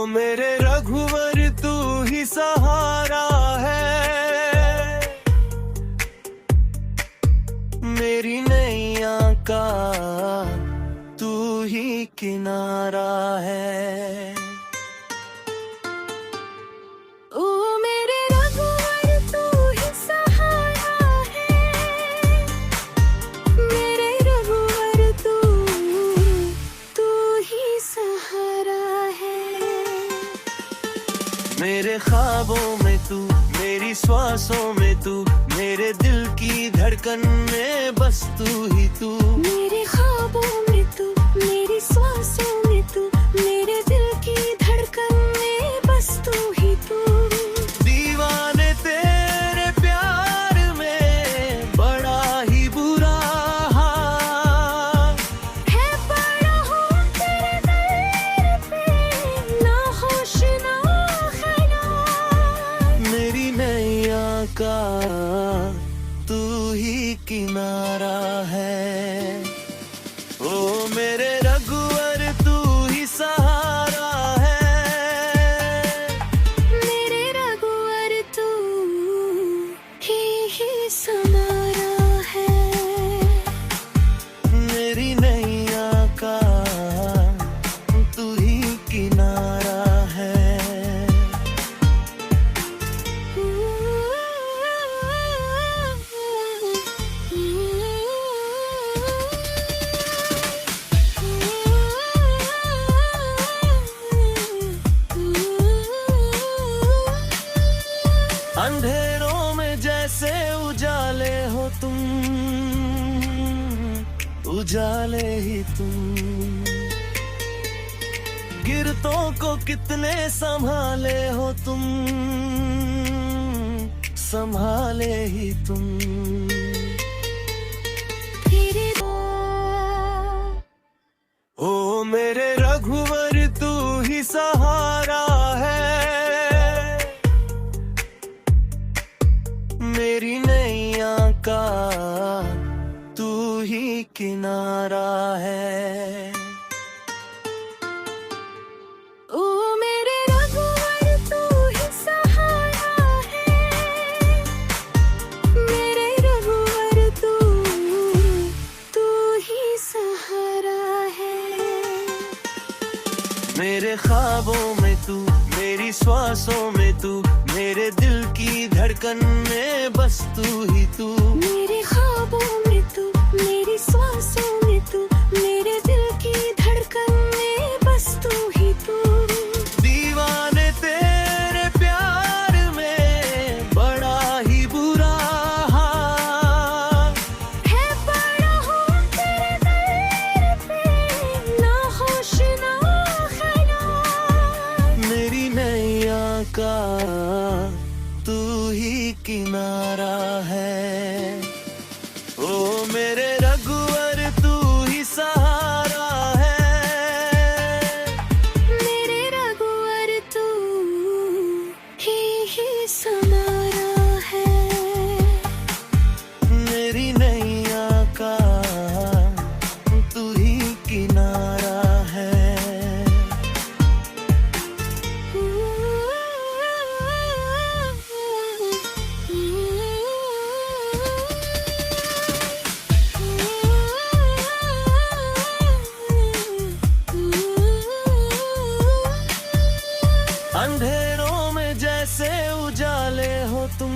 मेरे रघुवर तू ही सहारा है, मेरी नैया का तू ही किनारा है। ओ मेरे रघुवर तू ही सहारा है, मेरे रघुवर तू ही सहारा है। मेरे ख्वाबों में तू, मेरी श्वासों में तू, मेरे दिल की धड़कन में बस तू ही तू। मेरे ख्वाबों में तू, मेरी श्वासों में तू, मेरे दिल की धड़कन में बस तू ही तू। दीवाने तेरे प्यार में बड़ा ही बुरा हाल है, पड़ा हूँ तेरे दर पे, ना होश ना ख्याल। मेरी नैया का तू ही किनारा है। ओ मेरे रघुवर तू ही सहारा है, मेरे रघुवर तू ही समारा है। मेरी नैया का तू ही किनारा है। अंधेरों में जैसे उजाले हो तुम, उजाले ही तुम। गिरतों को कितने संभाले हो तुम, संभाले ही तुम। तेरे ओ मेरे रघुवर तू ही सहारा है, मेरी नैया का तू ही किनारा है। ओ मेरे रघुवर तू ही सहारा है, मेरे रघुवर तू ही सहारा है। मेरे ख्वाबों में तू, मेरी श्वासों में तू, मेरे दिल की धड़कन में बस तू ही तू। मेरे ख्वाबों में तू, मेरी श्वासों में तू, मेरे दिल की धड़कन में बस तू ही तू। दीवाने तेरे प्यार में बड़ा ही बुरा हाल है, पड़ा हूँ तेरे दर पे, ना होश ना ख्याल। मेरी नैया का तू ही किनारा है। ओ मेरे रघुवर तू ही सहारा है, मेरे रघुवर तू ही समारा है। मेरी नैया का तू ही किनारा है। अंधेरों में जैसे उजाले हो तुम,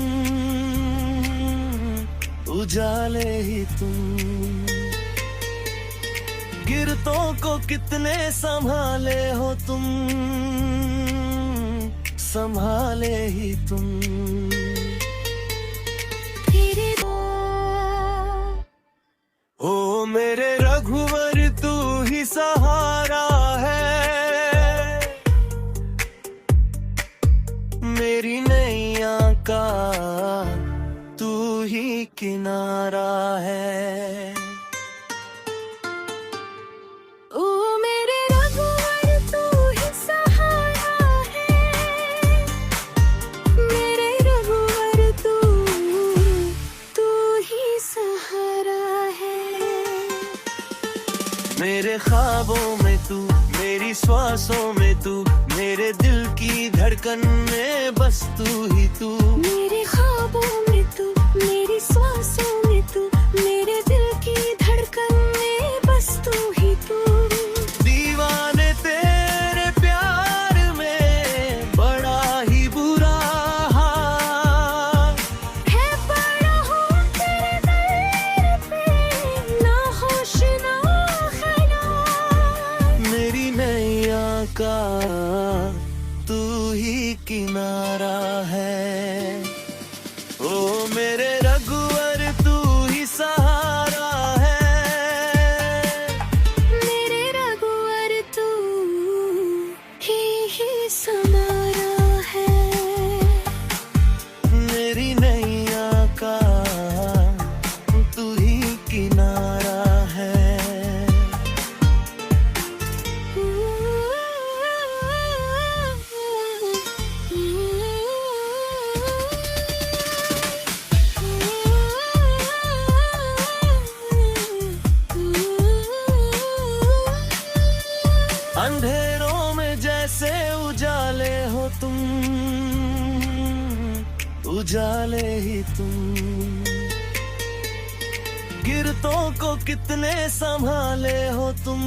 उजाले ही तुम। गिरतों को कितने संभाले हो तुम, संभाले ही तुम। तेरे ओ मेरे रघुवर तू ही सहारा है, मेरी नैया का तू ही किनारा है। ओ मेरे रघुवर तू ही सहारा है, मेरे रघुवर तू ही सहारा है। मेरे ख्वाबों में तू, मेरी सांसों में तू, मेरे दिल की धड़कन में बस तू ही तू। मेरे ख्वाबों में तू, मेरी सांसों में तू, मेरे दिल की धड़कन में बस तू ही तू। दीवाने तेरे प्यार में बड़ा ही बुरा हाल है, पड़ा हूँ तेरे दर पे, ना होश ना ख्याल। मेरी नैया का तू ही किनारा है। ओ मेरे रघुवर तू ही सहारा है। मेरे रघुवर तू ही समारा है। मेरी नैया का तू ही किनारा है। अंधेरों में जैसे उजाले हो तुम, उजाले ही तुम। गिरतों को कितने संभाले हो तुम,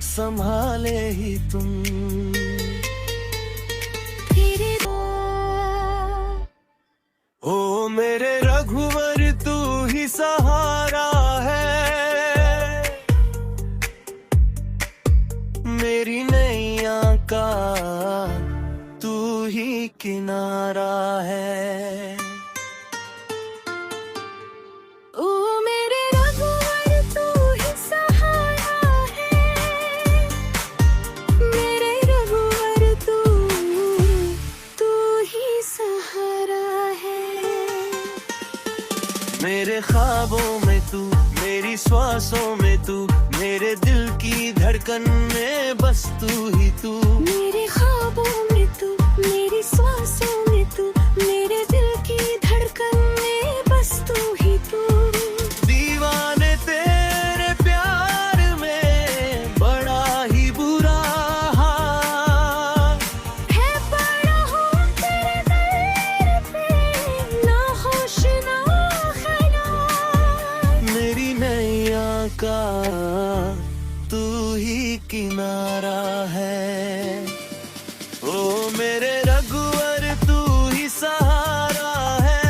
संभाले ही तुम। तेरे ओ मेरे रघुवर तू ही सहारा है। मेरी नैया का तू ही किनारा है। ओ मेरे रघुवर तू ही सहारा है। मेरे रघुवर तू ही सहारा है। मेरे ख्वाबों में तू, मेरी सांसों में तू, मेरे दिल की धड़कन में बस तू ही तू। मेरे ख्वाबों में तू, मेरी सांसों में तू, मेरे दिल की धड़कन में बस तू ही तू। दीवाने तेरे प्यार में बड़ा ही बुरा हाल है, पड़ा हूँ तेरे दर पे, ना होश ना ख्याल। मेरी नैया का तू ही किनारा है। ओ मेरे रघुवर तू ही सहारा है।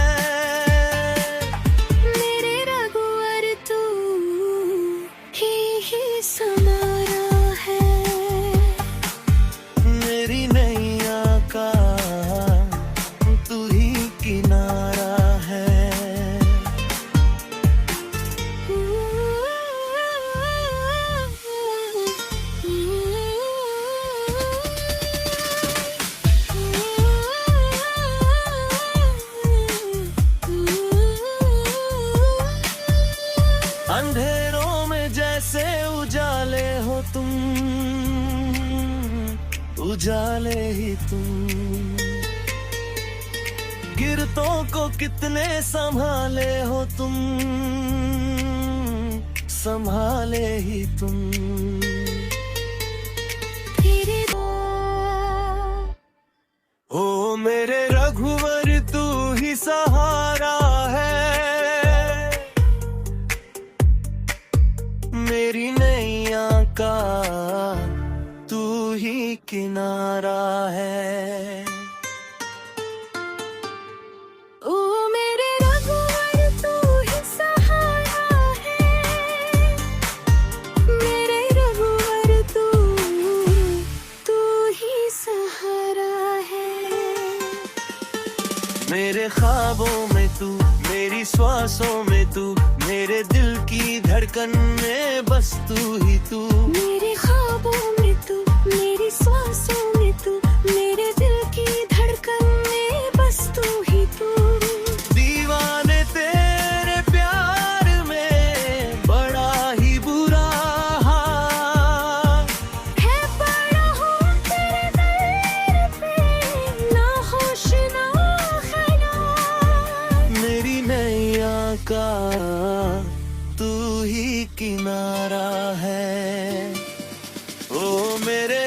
मेरे रघुवर तू ही समारा है। मेरी नैया का तू ही किनारा है। अंधेरों में जैसे उजाले हो तुम, उजाले ही तुम। गिरतों को कितने संभाले हो तुम, संभाले ही तुम। तेरे ओ मेरे रघुवर तू ही सहारा है। मेरी नैया का तू ही किनारा है। ओ मेरे रघुवर तू ही सहारा है। मेरे रघुवर तू ही सहारा है। मेरे ख्वाबों में तू, मेरी सांसों में तू, मेरे दिल की धड़कन में बस तू ही तू। मेरे ख्वाबों में तू, मेरी सांसों में तू, मेरे दिल की धड़कन में बस तू ही तू। दीवाने तेरे प्यार में बड़ा ही बुरा हाल है, पड़ा हूँ तेरे दर पे, ना होश ना ख्याल। मेरी नैया का तू ही किनारा है। मेरे